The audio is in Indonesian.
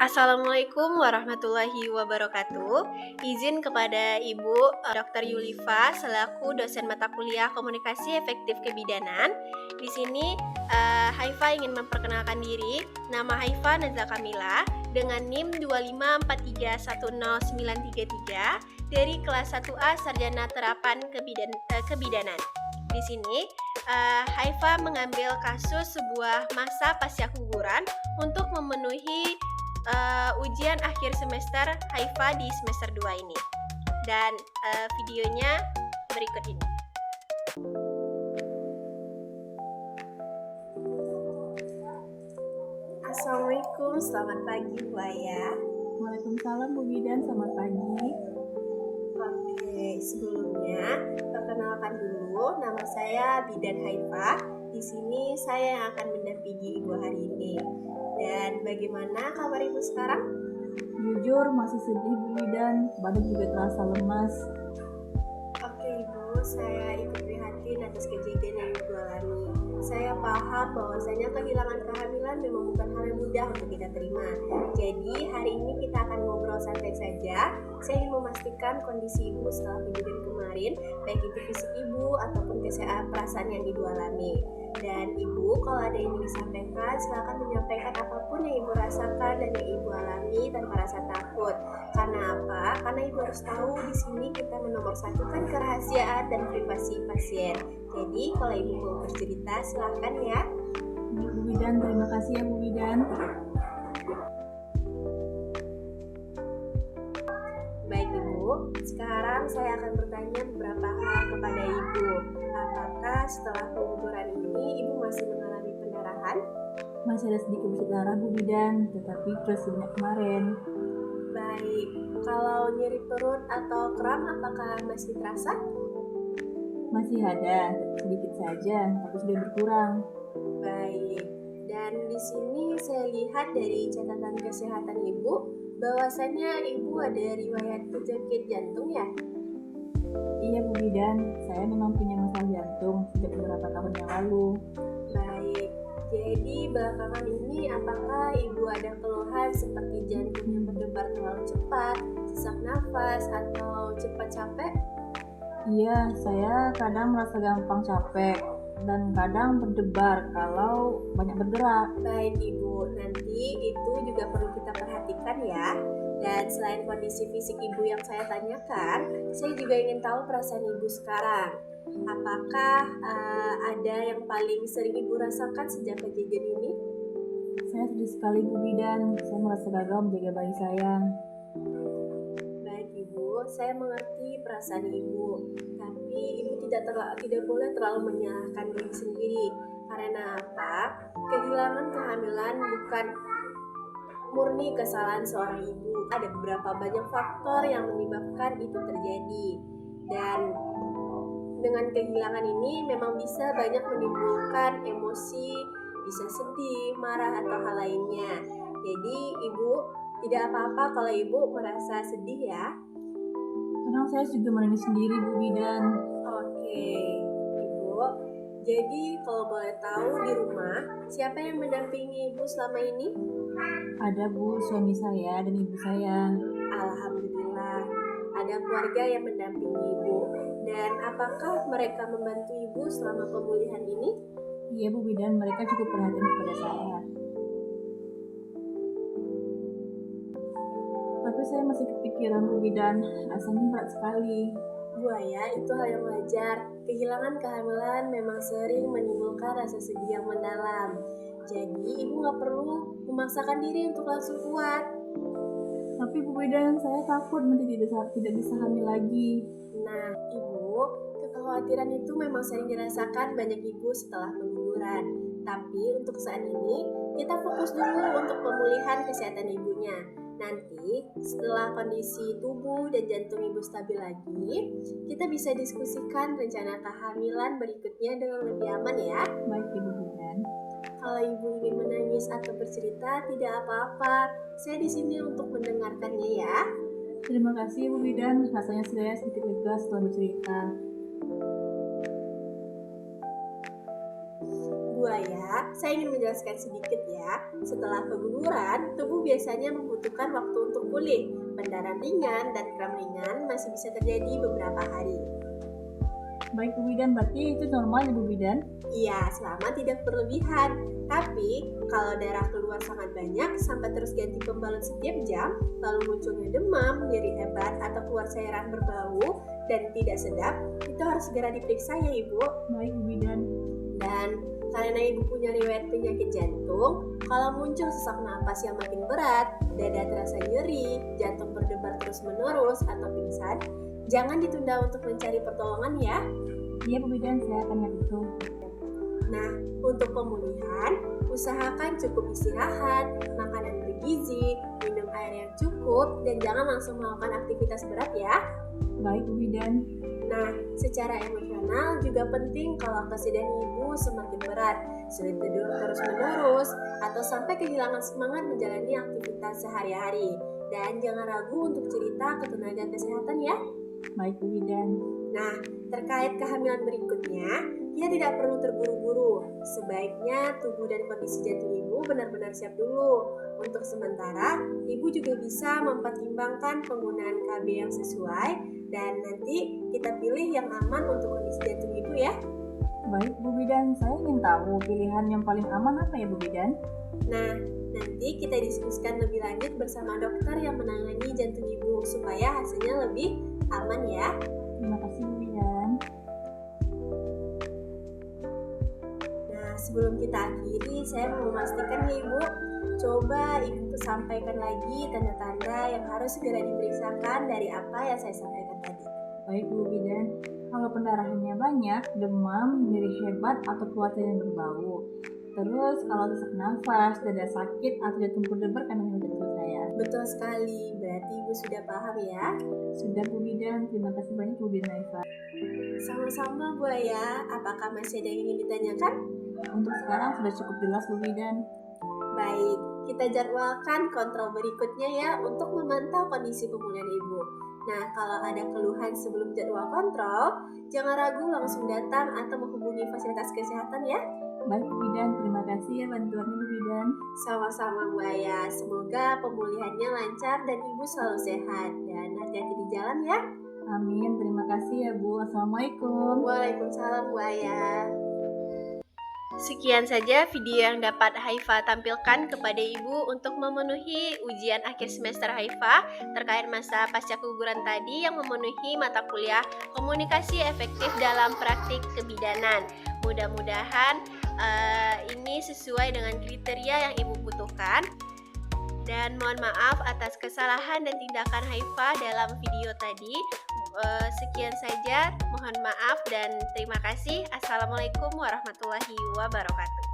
Assalamualaikum warahmatullahi wabarakatuh. Izin kepada Ibu Dr. Yulifa selaku dosen mata kuliah Komunikasi Efektif Kebidanan. Di sini Haifa ingin memperkenalkan diri. Nama Haifa Naza Kamila dengan NIM 254310933 dari kelas 1A Sarjana Terapan Kebidanan. Di sini Haifa mengambil kasus sebuah masa pasca guguran untuk memenuhi ujian akhir semester Haifa di semester 2 ini. Dan videonya berikut ini. Assalamualaikum, selamat pagi Bu Aya. Waalaikumsalam Bu Bidan, selamat pagi. Oke, sebelumnya perkenalkan dulu, nama saya Bidan Haifa. Di sini saya yang akan mendampingi Ibu hari ini. Dan bagaimana kabar Ibu sekarang? Jujur masih sedih Bu Bidan, badan juga terasa lemas. Oke Ibu, saya ikut prihatin atas kejadian yang Ibu alami. Saya paham bahwasanya kehilangan kehamilan memang bukan hal yang mudah untuk kita terima. Jadi hari ini kita akan ngobrol santai saja. Saya ingin memastikan kondisi Ibu setelah kejadian kemarin, baik itu fisik Ibu ataupun perasaan yang Ibu alami. Dan Ibu, kalau ada yang ingin disampaikan, silakan menyampaikan apapun yang Ibu rasakan dan yang Ibu alami tanpa rasa takut. Karena apa? Karena Ibu harus tahu di sini kita menomorsatukan kerahasiaan dan privasi pasien. Jadi kalau Ibu mau bercerita, silakan ya. Bu Bidan, terima kasih ya Bu Bidan. Baik Ibu, sekarang saya akan bertanya beberapa hal kepada Ibu. Apakah setelah keguguran ini Ibu masih mengalami pendarahan? Masih ada sedikit berdarah Bu Bidan, tetapi terus sebanyak kemarin. Baik, kalau nyeri perut atau kram apakah masih terasa? Masih ada, sedikit saja, tapi sudah berkurang. Baik, dan di sini saya lihat dari catatan kesehatan Ibu bahwasanya Ibu ada riwayat penyakit jantung ya? Iya Bu Bidan, saya memang punya masalah jantung sejak beberapa tahun yang lalu. Baik, jadi belakangan ini apakah Ibu ada keluhan seperti jantung yang berdebar terlalu cepat, sesak nafas, atau cepat capek? Iya, saya kadang merasa gampang capek dan kadang berdebar kalau banyak bergerak. Baik Ibu, nanti itu juga perlu kita perhatikan ya. Dan selain kondisi fisik Ibu yang saya tanyakan, saya juga ingin tahu perasaan Ibu sekarang. Apakah ada yang paling sering Ibu rasakan sejak kejadian ini? Saya sedih sekali Bu Bidan, saya merasa gagal menjaga bayi saya. Baik Ibu, saya mengerti perasaan Ibu, tapi Ibu tidak boleh terlalu menyalahkan diri sendiri. Karena apa? Kehilangan kehamilan bukan murni kesalahan seorang ibu. Ada beberapa banyak faktor yang menyebabkan itu terjadi. Dan dengan kehilangan ini memang bisa banyak menimbulkan emosi, bisa sedih, marah, atau hal lainnya. Jadi Ibu tidak apa-apa kalau Ibu merasa sedih ya. Kadang saya juga menangis sendiri Bu Bidan. Oke, Ibu. Jadi kalau boleh tahu di rumah, siapa yang mendampingi Ibu selama ini? Ada Bu, suami saya dan ibu saya. Alhamdulillah, ada keluarga yang mendampingi Ibu. Dan apakah mereka membantu Ibu selama pemulihan ini? Iya Bu Bidan, mereka cukup perhatian kepada saya. Tapi saya masih kepikiran Bu Bidan, rasanya berat sekali. Bu Aya, itu hal yang wajar. Kehilangan kehamilan memang sering menimbulkan rasa sedih yang mendalam. Jadi Ibu gak perlu memaksakan diri untuk langsung kuat. Tapi Bu Bidan, saya takut nanti tidak bisa hamil lagi. Nah, Ibu, kekhawatiran itu memang sering dirasakan banyak ibu setelah keguguran. Tapi untuk saat ini, kita fokus dulu untuk pemulihan kesehatan ibunya. Nanti, setelah kondisi tubuh dan jantung Ibu stabil lagi, kita bisa diskusikan rencana kehamilan berikutnya dengan lebih aman ya. Baik Ibu Bidan. Kalau Ibu ingin menangis atau bercerita, tidak apa-apa. Saya di sini untuk mendengarkannya ya. Terima kasih Bu Bidan, rasanya saya sedikit lega setelah bercerita. Bu Aya, saya ingin menjelaskan sedikit ya. Setelah keguguran, tubuh biasanya membutuhkan waktu untuk pulih. Pendarahan ringan dan kram ringan masih bisa terjadi beberapa hari. Baik Bu Bidan, berarti itu normal ya Bu Bidan? Iya, selama tidak berlebihan. Tapi, kalau darah keluar sangat banyak sampai terus ganti pembalut setiap jam, lalu munculnya demam, nyeri hebat, atau keluar cairan berbau dan tidak sedap, itu harus segera diperiksa ya Ibu. Baik Bu Bidan. Dan karena Ibu punya riwayat penyakit jantung, kalau muncul sesak napas yang makin berat, dada terasa nyeri, jantung berdebar terus-menerus, atau pingsan, jangan ditunda untuk mencari pertolongan ya. Iya Bu Bidan, saya akan ingat itu. Nah, untuk pemulihan, usahakan cukup istirahat, makanan bergizi, minum air yang cukup, dan jangan langsung melakukan aktivitas berat ya. Baik Bu Bidan. Nah, secara emosional juga penting kalau kesedihan Ibu semakin berat, sulit tidur terus-menerus, atau sampai kehilangan semangat menjalani aktivitas sehari-hari. Dan jangan ragu untuk cerita ke tenaga kesehatan ya. Baik Bu Bidan. Nah, terkait kehamilan berikutnya, kita tidak perlu terburu-buru. Sebaiknya tubuh dan kondisi jantung Ibu benar-benar siap dulu. Untuk sementara, Ibu juga bisa mempertimbangkan penggunaan KB yang sesuai dan nanti kita pilih yang aman untuk kondisi jantung Ibu ya. Baik Bu Bidan, saya ingin tahu pilihan yang paling aman apa ya Bu Bidan? Nah, nanti kita diskusikan lebih lanjut bersama dokter yang menangani jantung Ibu supaya hasilnya lebih aman ya. Terima kasih Bu Bidan. Nah, sebelum kita akhiri, saya mau memastikan ya Ibu, coba Ibu sampaikan lagi tanda-tanda yang harus segera diperiksakan dari apa yang saya sampaikan tadi. Baik Bu Bidan, kalau pendarahannya banyak, demam, nyeri hebat, atau keluar cairan berbau. Terus kalau sesak nafas, dada sakit, atau jantung berdebar karena jantung saya. Betul sekali, berarti Ibu sudah paham ya? Sudah Bu Bidan, terima kasih banyak Bu Bidan Haifa. Sama-sama Bu Aya, apakah masih ada yang ingin ditanyakan? Untuk sekarang sudah cukup jelas Bu Bidan. Baik, kita jadwalkan kontrol berikutnya ya untuk memantau kondisi pemulihan Ibu. Nah, kalau ada keluhan sebelum jadwal kontrol, jangan ragu langsung datang atau menghubungi fasilitas kesehatan ya. Baik Bu Bidan, terima kasih ya bantuannya Bu Bidan. Sama-sama Bu Aya, semoga pemulihannya lancar dan Ibu selalu sehat. Dan hati-hati di jalan ya. Amin, terima kasih ya Bu. Assalamualaikum. Waalaikumsalam Bu Aya. Sekian saja video yang dapat Haifa tampilkan kepada Ibu untuk memenuhi ujian akhir semester Haifa terkait masa pasca keguguran tadi yang memenuhi mata kuliah komunikasi efektif dalam praktik kebidanan. Mudah-mudahan ini sesuai dengan kriteria yang Ibu butuhkan. Dan mohon maaf atas kesalahan dan tindakan Haifa dalam video tadi. Sekian saja, mohon maaf dan terima kasih. Assalamualaikum warahmatullahi wabarakatuh.